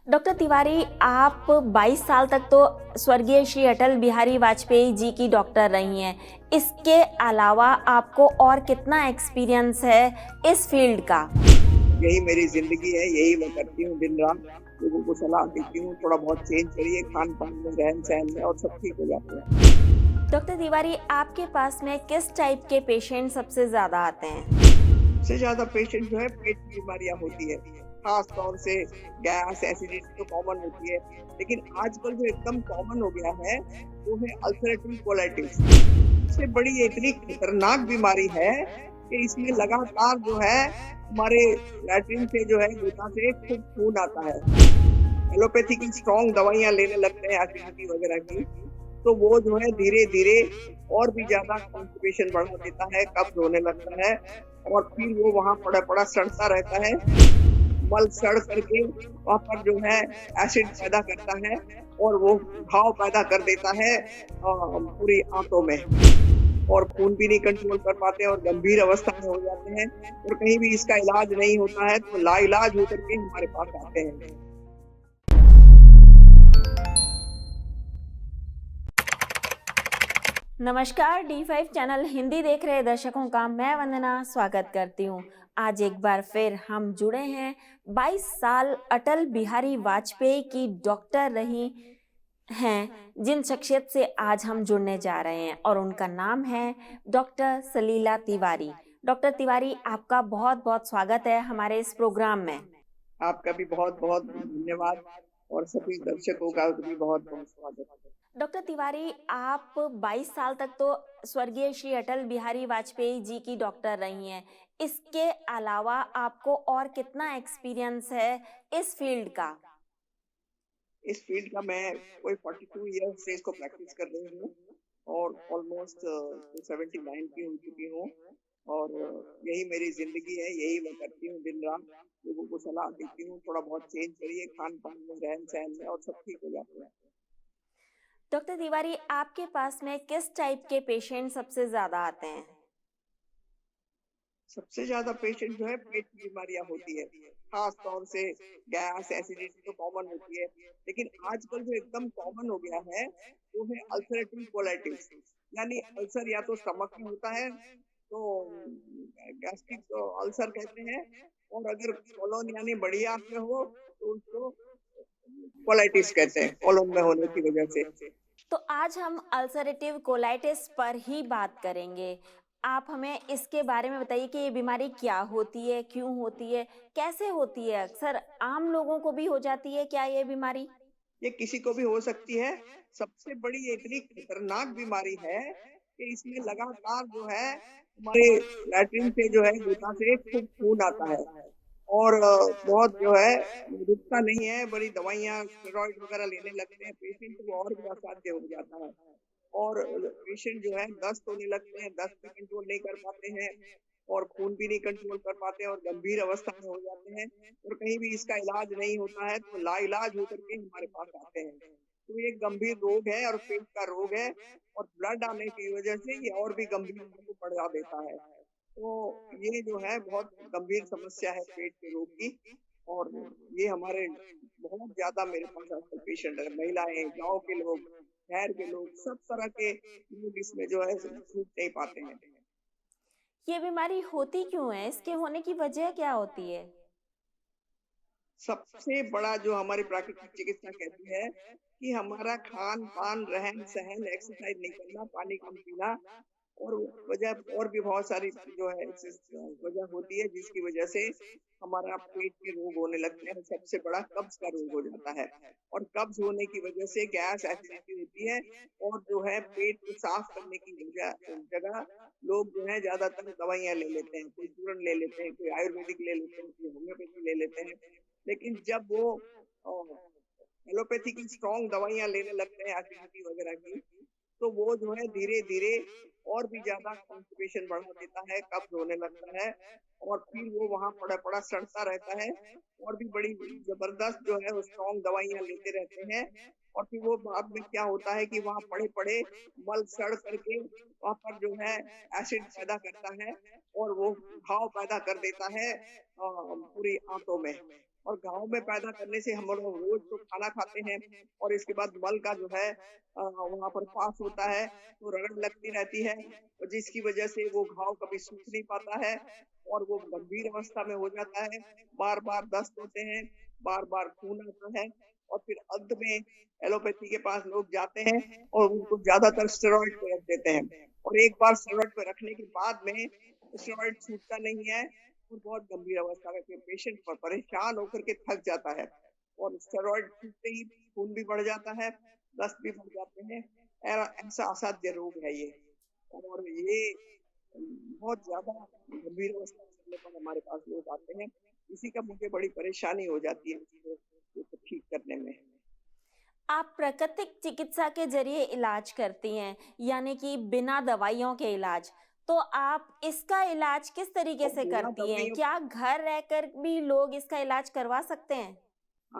Doctor Tiwari, आप 22 साल तक तो स्वर्गीय श्री अटल बिहारी वाजपेयी जी की डॉक्टर रही हैं। इसके अलावा आपको और कितना एक्सपीरियंस है इस फील्ड का? यही मेरी ज़िंदगी है, यही मैं करती हूँ दिन-रात। लोगों को सलाह देती हूँ, थोड़ा बहुत चेंज करिए खान-पान में, रहन-सहन में और सब ठीक हो जाता है। डॉक्टर तिवारी, आपके पास में किस टाइप के पेशेंट सबसे ज़्यादा आते हैं? सबसे ज़्यादा पेशेंट जो है पेट की बीमारियाँ होती है, ख़ास तौर से गैस, एसिडिटी तो कॉमन होती है, लेकिन आजकल जो एकदम कॉमन हो गया है, वो है अल्सरेटिव कोलाइटिस। सबसे बड़ी ये इतनी खतरनाक बीमारी है कि इसमें लगातार जो है हमारे लैट्रिन से जो है गूदा से खूब खून आता है। एलोपैथी की स्ट्रॉन्ग दवाइयाँ लेने लगते हैं एसिडिटी वगैरह की, तो वो जो है धीरे-धीरे और भी ज़्यादा कॉन्स्टिपेशन बढ़ा देता है, कब्ज़ होने लगता है और फिर वो वहाँ पड़ा-पड़ा सड़ता रहता है। मल सड़ करके वहाँ पर जो है एसिड पैदा करता है और वो घाव पैदा कर देता है पूरी आंतों में और खून भी नहीं कंट्रोल कर पाते हैं और गंभीर अवस्था में हो जाते हैं और कहीं भी इसका इलाज नहीं होता है तो लाइलाज होकर के हमारे पास आते हैं। नमस्कार, D5 चैनल हिंदी देख रहे दर्शकों का मैं वंदना स्वागत करती हूँ। आज एक बार फिर हम जुड़े हैं 22 साल अटल बिहारी वाजपेयी की डॉक्टर रही हैं जिन शख्सियत से आज हम जुड़ने जा रहे हैं और उनका नाम है डॉक्टर सलीला तिवारी। डॉक्टर तिवारी, आपका बहुत बहुत स्वागत है हमारे इस प्रोग्राम में। आपका भी बहुत-बहुत धन्यवाद और सभी दर्शकों का भी बहुत-बहुत स्वागत। डॉक्टर तिवारी, आप 22 साल तक तो स्वर्गीय श्री अटल बिहारी वाजपेयी जी की डॉक्टर रही हैं। इसके अलावा आपको और कितना एक्सपीरियंस है इस फील्ड का? इस फील्ड का मैं कोई 42 ईयर्स से इसको प्रैक्टिस कर रही हूँ और ऑलमोस्ट 79 की हो चुकी हूँ और यही मेरी ज़िंदगी है, यही मैं करती हूँ दिन-रात। लोगों को सलाह देती हूँ, थोड़ा बहुत चेंज करिए खान-पान में, रहन-सहन में और सब ठीक हो जाता है। डॉक्टर तिवारी, आपके पास में किस टाइप के पेशेंट सबसे ज़्यादा आते हैं? सबसे ज़्यादा पेशेंट जो है पेट की बीमारियाँ होती है, ख़ास तौर से गैस, एसिडिटी तो कॉमन होती है, लेकिन आजकल जो एकदम कॉमन हो गया है, वो है अल्सरेटिव कोलाइटिस। यानी अल्सर या तो स्टमक में होता है, तो गैस्ट्रिक अल्सर कहते हैं और अगर कोलोन यानी बड़ी आँत में हो, तो उसको कोलाइटिस कहते हैं, कोलोन में होने की वजह से। तो आज हम अल्सरेटिव कोलाइटिस पर ही बात करेंगे। आप हमें इसके बारे में बताइए कि ये बीमारी क्या होती है, क्यों होती है, कैसे होती है? अक्सर आम लोगों को भी हो जाती है क्या ये बीमारी? ये किसी को भी हो सकती है। सबसे बड़ी ये इतनी खतरनाक बीमारी है कि इसमें लगातार जो है हमारे लैट्रिन से जो है गूदा से खूब खून आता है और बहुत जो है रुकता नहीं है, बड़ी दवाइयाँ स्टेरॉइड वगैरह लेने लगते हैं पेशेंट तो वो और भी असाध्य हो जाता है और पेशेंट जो है दस्त होने लगते हैं, दस्त भी कंट्रोल नहीं कर पाते हैं और खून भी नहीं कंट्रोल कर पाते हैं और गंभीर अवस्था में हो जाते हैं और कहीं भी इसका इलाज नहीं होता है तो लाइलाज होकर के हमारे पास आते हैं। तो ये एक गंभीर रोग है और पेट का रोग है और ब्लड आने की वजह से ये और भी गंभीरता को बढ़ा देता है। तो ये जो है बहुत गंभीर समस्या है पेट के रोग की और ये हमारे बहुत ज़्यादा मेरे पास आजकल पेशेंट है, महिलाएँ, गाँव के लोग, शहर के लोग, सब तरह के लोग इसमें जो है छूट नहीं पाते हैं। ये बीमारी होती क्यों है? इसके होने की वजह क्या होती है? सबसे बड़ा जो हमारी प्राकृतिक चिकित्सा कहती है कि हमारा खान-पान, रहन-सहन, एक्सरसाइज नहीं करना, पानी कम पीना और वजह और भी बहुत सारी जो है वजह होती है जिसकी वजह से हमारा पेट के रोग होने लगते हैं। सबसे बड़ा कब्ज़ का रोग हो जाता है और कब्ज़ होने की वजह से गैस एसिडिटी होती है और जो है पेट को साफ करने की जगह लोग जो है ज़्यादातर दवाइयाँ ले लेते हैं। कोई चूरन ले लेते हैं, कोई आयुर्वेदिक ले लेते हैं, कोई होम्योपैथी ले लेते हैं। लेकिन जब वो अ, एलोपैथी की स्ट्रॉन्ग दवाइयाँ लेने लगते हैं एसिडिटी वगैरह की, तो वो जो है धीरे-धीरे और भी ज़्यादा कॉन्स्टिपेशन बढ़ा देता है, कब्ज़ होने लगता है और फिर वो वहाँ पड़ा-पड़ा सड़ता रहता है और भी बड़ी ज़बरदस्त जो है वो स्ट्रॉन्ग दवाइयाँ लेते रहते हैं और फिर वो बाद में क्या होता है कि वहाँ पड़े-पड़े मल सड़ करके वहाँ पर जो है एसिड पैदा करता है और वो घाव पैदा कर देता है पूरी आंतों में। और गाँव में पैदा करने से हम लोग रोज तो खाना खाते हैं और इसके बाद मल का जो है वहाँ पर पास होता है तो रगड़ लगती रहती है और जिसकी वजह से वो घाव कभी सूख नहीं पाता है और वो गंभीर अवस्था में हो जाता है। बार-बार दस्त होते हैं, बार-बार खून आता है और फिर अंत में एलोपैथी के पास लोग जाते हैं और उनको ज़्यादातर स्टेरॉइड पे रख देते हैं और एक बार स्टेरॉइड पे रखने के बाद में स्टेरॉइड छूटता नहीं है और बहुत गंभीर अवस्था में फिर पेशेंट पर परेशान होकर के थक जाता है और स्टेरॉइड छूटते ही खून भी बढ़ जाता है, दस्त भी बढ़ जाते हैं। ऐसा असाध्य रोग है ये और ये बहुत ज़्यादा गंभीर अवस्था में चलने पर हमारे पास लोग आते हैं। इसी का मुझे बड़ी परेशानी हो जाती है इसको ठीक करने में। आप प्राकृतिक चिकित्सा के ज़रिए इलाज करती हैं, यानी कि बिना दवाइयों के इलाज। तो आप इसका इलाज किस तरीके और से बिना करती हैं? दवाइयों क्या घर रहकर भी लोग इसका इलाज करवा सकते हैं?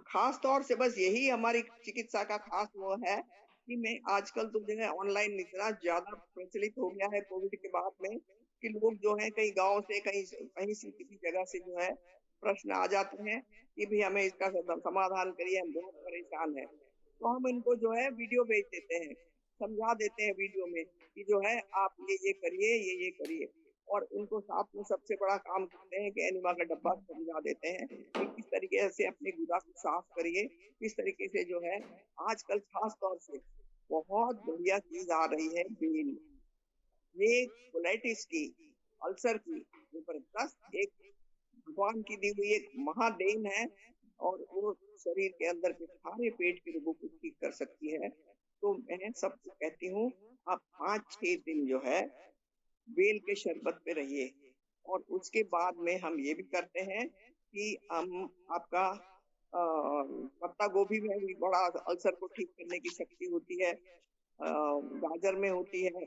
खास तौर से बस यही हमारी चिकित्सा का खास वो है कि मैं आजकल तो जो है ऑनलाइन इतना ज़्यादा प्रचलित हो गया है कोविड के बाद में कि लोग जो है कहीं गाँव से कहीं कहीं से किसी जगह से जो है प्रश्न आ जाते हैं कि भई हमें इसका समाधान करिए, हम बहुत परेशान हैं। तो हम इनको जो है वीडियो भेज देते हैं, समझा देते हैं वीडियो में कि जो है आप ये करिए, ये करिए और उनको साथ में सबसे बड़ा काम करते हैं कि एनिमा का डब्बा समझा देते हैं कि किस तरीके से अपनी गुदा को साफ करिए, किस तरीके से जो है आजकल खास तौर से बहुत बढ़िया चीज़ आ रही है बेल। ये कोलाइटिस की, अल्सर की ज़बरदस्त एक भगवान की दी हुई एक महादेन है और वो शरीर के अंदर के सारे पेट के रोगों को ठीक कर सकती है। तो मैं सबको कहती हूँ आप 5-6 दिन जो है बेल के शरबत पे रहिए और उसके बाद में हम ये भी करते हैं कि हम आपका पत्ता गोभी में भी बड़ा अल्सर को ठीक करने की शक्ति होती है। गाजर में होती है,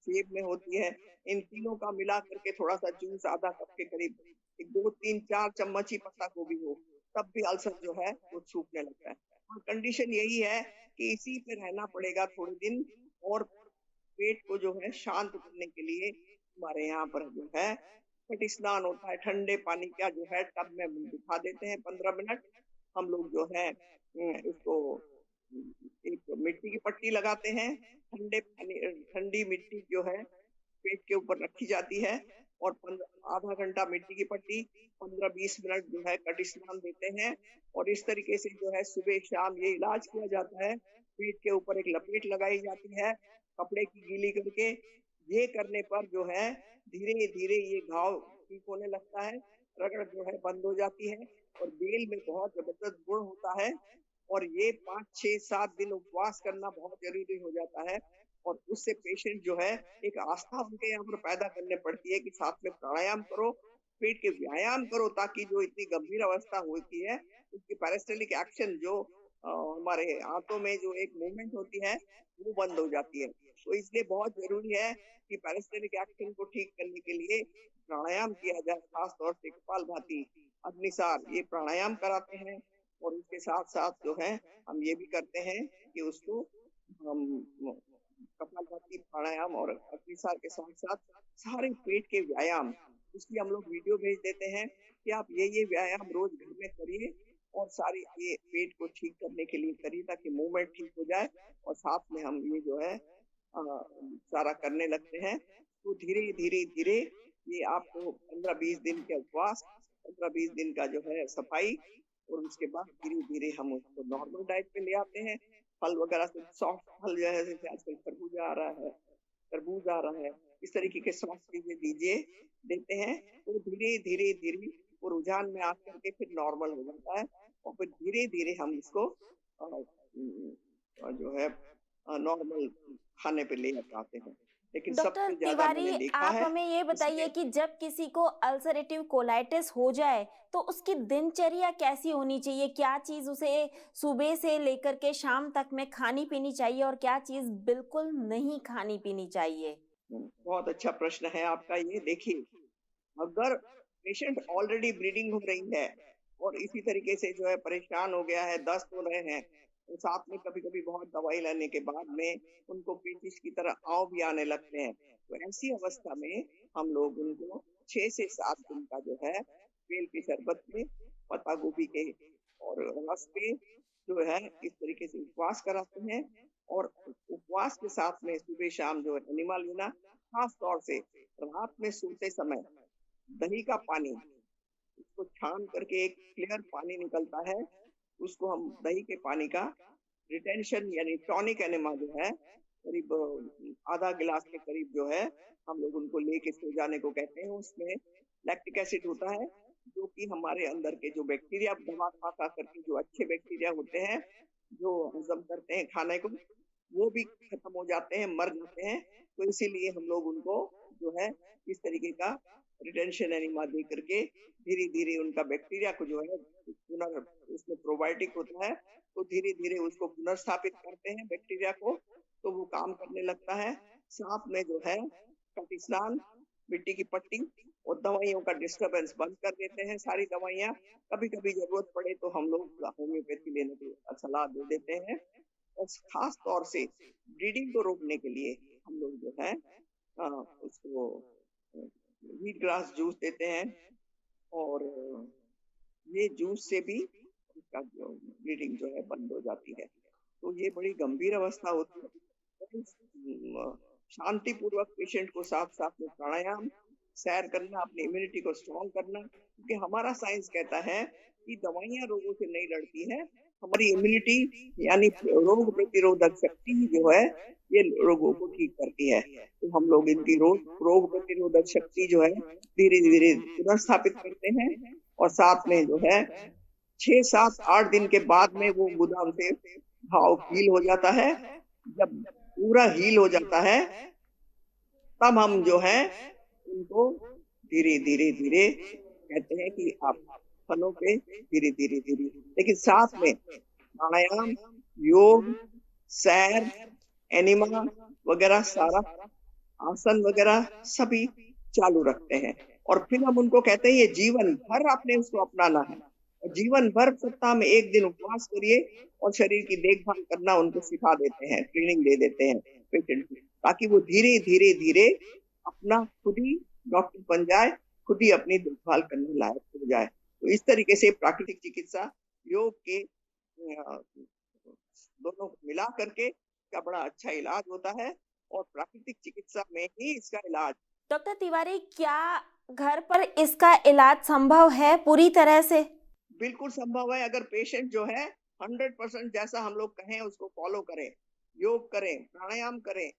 सेब में होती है। इन तीनों का मिला करके थोड़ा-सा जूस आधा कप के करीब, 1, 2, 3, 4 चम्मच ही पत्ता गोभी हो, तब भी अल्सर जो है वो सूखने लगता है। और कंडीशन यही है कि इसी पे रहना पड़ेगा थोड़े दिन और पेट को जो है शांत करने के लिए हमारे यहाँ पर जो है घट स्नान होता है, ठंडे पानी का जो है टब में बिठा देते हैं 15 मिनट। हम लोग जो है इसको एक मिट्टी की पट्टी लगाते हैं, ठंडी मिट्टी जो है पेट के ऊपर रखी जाती है और आधा घंटा मिट्टी की पट्टी 15-20 मिनट जो है कट स्नान देते हैं और इस तरीके से जो है सुबह शाम ये इलाज किया जाता है। पेट के ऊपर एक लपेट लगाई जाती है कपड़े की गीली करके। ये करने पर जो है धीरे-धीरे ये घाव ठीक होने लगता है, रगड़ जो है बंद हो जाती है और बेल में बहुत ज़बरदस्त गुण होता है और ये 5, 6, 7 दिन उपवास करना बहुत ज़रूरी हो जाता है और उससे पेशेंट जो है एक आस्था उनके यहाँ पर पैदा करने पड़ती है कि साथ में प्राणायाम करो, पेट के व्यायाम करो ताकि जो इतनी गंभीर अवस्था होती है, उसकी पैरास्टाल्टिक एक्शन जो हमारे हाथों में जो एक मूवमेंट होती है, वो बंद हो जाती है। तो इसलिए बहुत ज़रूरी है कि पैरास्टाल्टिक एक्शन को ठीक करने के लिए प्राणायाम किया जाए, खास तौर से कपालभाति, अग्निसार ये प्राणायाम कराते हैं और उसके साथ-साथ जो है हम ये भी करते हैं कि उसको हम कपालभाति, प्राणायाम और अग्निसार के साथ-साथ सारे पेट के व्यायाम, उसकी हम लोग वीडियो भेज देते हैं कि आप ये व्यायाम रोज़ घर में करिए और सारी ये पेट को ठीक करने के लिए करिए ताकि मूवमेंट ठीक हो जाए और साथ में हम ये जो है सारा करने लगते हैं। तो धीरे-धीरे ये आपको 15-20 दिन के उपवास, 15-20 दिन का जो है सफाई और उसके बाद धीरे-धीरे हम उसको नॉर्मल डाइट पे ले आते हैं। फल वगैरह से सॉफ्ट फल जो है जैसे आजकल खरबूजा आ रहा है, तरबूज आ रहा है, इस तरीके के सॉफ्ट चीज़ें दीजिए देते हैं, तो धीरे-धीरे वो रुझान में आकर के फिर नॉर्मल हो जाता है और फिर धीरे-धीरे हम इसको जो है नॉर्मल खाने पे ले आते हैं। लेकिन डॉक्टर सबसे ज़्यादा मैंने तिवारी, देखा आप है हमें ये बताइए इसमें कि जब किसी को अल्सरेटिव कोलाइटिस हो जाए, तो उसकी दिनचर्या कैसी होनी चाहिए? क्या चीज़ उसे सुबह से लेकर के शाम तक में खानी-पीनी चाहिए और क्या चीज़ बिल्कुल नहीं खानी-पीनी चाहिए? बहुत अच्छा प्रश्न है आपका ये। देखिए, अगर पेशेंट ऑलरेडी ब्लीडिंग हो रही है और इसी तरीके से जो है परेशान हो गया है, दस्त हो रहे हैं, तो साथ में कभी-कभी बहुत दवाई लेने के बाद में उनको पेचिश की तरह आँव भी आने लगते हैं। तो ऐसी अवस्था में हम लोग उनको 6 से 7 दिन का जो है बेल के शरबत में पत्ता गोभी के और रस पे जो है इस तरीके से उपवास कराते हैं। और उपवास के साथ में सुबह शाम जो है एनिमा लेना, खास तौर से रात में सोते समय दही का पानी, उसको छान करके एक क्लियर पानी निकलता है, उसको हम दही के पानी का रिटेंशन यानी टॉनिक एनेमा जो है करीब आधा गिलास के करीब जो है हम लोग उनको लेके सो जाने को कहते हैं। उसमें लैक्टिक एसिड होता है जो कि हमारे अंदर के जो बैक्टीरिया दवा खा खा करके जो अच्छे बैक्टीरिया होते हैं जो हजम करते हैं खाने को, वो भी खत्म हो जाते हैं, मर जाते हैं। तो इसीलिए हम लोग उनको जो है इस तरीके का रिटेंशन एनिमा दे करके धीरे धीरे उनका बैक्टीरिया को जो है उसमें प्रोबायोटिक होता है, तो धीरे धीरे उसको पुनर्स्थापित करते हैं बैक्टीरिया को, तो वो काम करने लगता है। साथ में जो है कटी स्नान, मिट्टी की पट्टी और दवाइयों का डिस्टरबेंस बंद कर देते हैं सारी दवाइयाँ। कभी कभी जरूरत पड़े तो हम लोग होम्योपैथी लेने की सलाह दे देते हैं। और खास तौर से ब्लीडिंग को रोकने के लिए हम लोग जो है उसको व्हीट ग्रास जूस देते हैं। और ये जूस से भी उसका जो ब्लीडिंग जो है बंद हो जाती है। तो ये बड़ी गंभीर अवस्था होती है। शांति पूर्वक पेशेंट को साथ साथ में प्राणायाम, सैर करना, अपनी इम्यूनिटी को स्ट्रॉन्ग करना, क्योंकि हमारा साइंस कहता है कि दवाइयां रोगों से नहीं लड़ती है, हमारी इम्यूनिटी यानी रोग प्रतिरोधक शक्ति जो है ये रोगों को ठीक करती है। तो हम लोग इनकी रोग प्रतिरोधक शक्ति जो है धीरे धीरे पुनर्स्थापित करते हैं। और साथ में जो है 6, 7, 8 दिन के बाद में वो गुदाम से घाव हील हो जाता है। जब पूरा हील हो जाता है तब हम जो है उनको धीरे धीरे धीरे कहते हैं कि आप फलों पे धीरे धीरे धीरे, लेकिन साथ में प्राणायाम, योग, सैर, एनिमा वगैरह सारा आसन वगैरह सभी चालू रखते हैं। और फिर हम उनको कहते हैं ये जीवन भर आपने उसको अपनाना है। और जीवन भर सप्ताह में 1 दिन उपवास करिए और शरीर की देखभाल करना उनको सिखा देते हैं, ट्रेनिंग दे देते हैं पेशेंट को, ताकि वो धीरे धीरे धीरे अपना खुद ही डॉक्टर बन जाए, खुद ही अपनी देखभाल करने लायक हो जाए। तो इस तरीके से प्राकृतिक चिकित्सा योग के दोनों को मिला करके का बड़ा अच्छा इलाज होता है। और प्राकृतिक चिकित्सा में ही इसका इलाज। डॉक्टर तिवारी, क्या घर पर इसका इलाज संभव है पूरी तरह से? बिल्कुल संभव है, अगर पेशेंट जो है 100% जैसा हम लोग कहें उसको फॉलो करें, योग करें, प्राणायाम करें,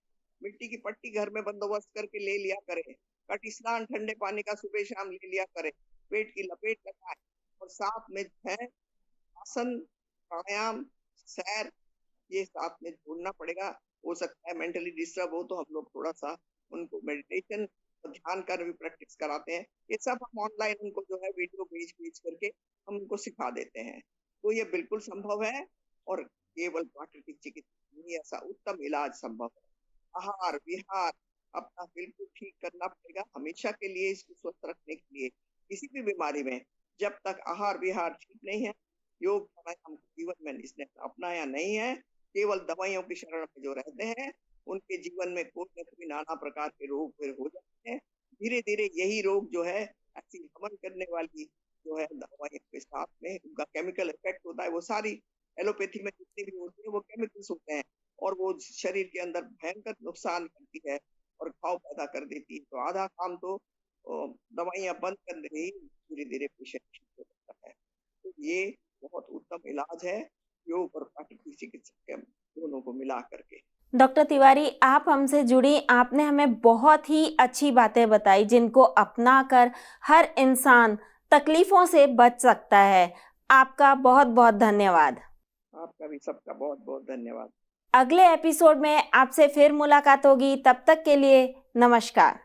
मिट्टी की पट्टी घर में बंदोबस्त करके ले लिया करें, कटी स्नान ठंडे पानी का सुबह शाम ले लिया करें, पेट की लपेट लगाएं और साथ में है आसन, प्राणायाम, सैर, ये साथ में जोड़ना पड़ेगा। हो सकता है मेंटली डिस्टर्ब हो तो हम लोग थोड़ा सा उनको मेडिटेशन और ध्यान कर भी प्रैक्टिस कराते हैं। ये सब हम ऑनलाइन उनको जो है वीडियो भेज करके हम उनको सिखा देते हैं। तो ये बिल्कुल संभव है और केवल प्राकृतिक चिकित्सा नहीं, ऐसा उत्तम इलाज संभव है। आहार विहार अपना बिल्कुल ठीक करना पड़ेगा हमेशा के लिए, इसको स्वस्थ रखने के लिए। किसी भी बीमारी में जब तक आहार विहार ठीक नहीं है, योग प्राणायाम जीवन में इसने अपनाया नहीं है, केवल दवाइयों की शरण में जो रहते हैं उनके जीवन में कोई न कोई नाना प्रकार के रोग फिर हो जाते हैं। धीरे धीरे यही रोग जो है ऐसी हमन करने वाली जो है दवाइयों के साथ में उनका केमिकल इफेक्ट होता है। वो सारी एलोपैथी में जितनी भी होती है वो केमिकल्स होते हैं और वो शरीर के अंदर भयंकर नुकसान करती है और घाव पैदा कर देती है। तो आधा काम तो दवाइयां बंद करने ही धीरे धीरे पेशेंट ठीक हो जाता है। तो ये बहुत उत्तम इलाज है योग और प्राकृतिक चिकित्सा के दोनों को मिला करके। डॉक्टर तिवारी, आप हमसे जुड़ी, आपने हमें बहुत ही अच्छी बातें बताई जिनको अपनाकर हर इंसान तकलीफों से बच सकता है। आपका बहुत बहुत धन्यवाद। आपका भी सबका बहुत बहुत धन्यवाद। अगले एपिसोड में आपसे फिर मुलाकात होगी, तब तक के लिए नमस्कार।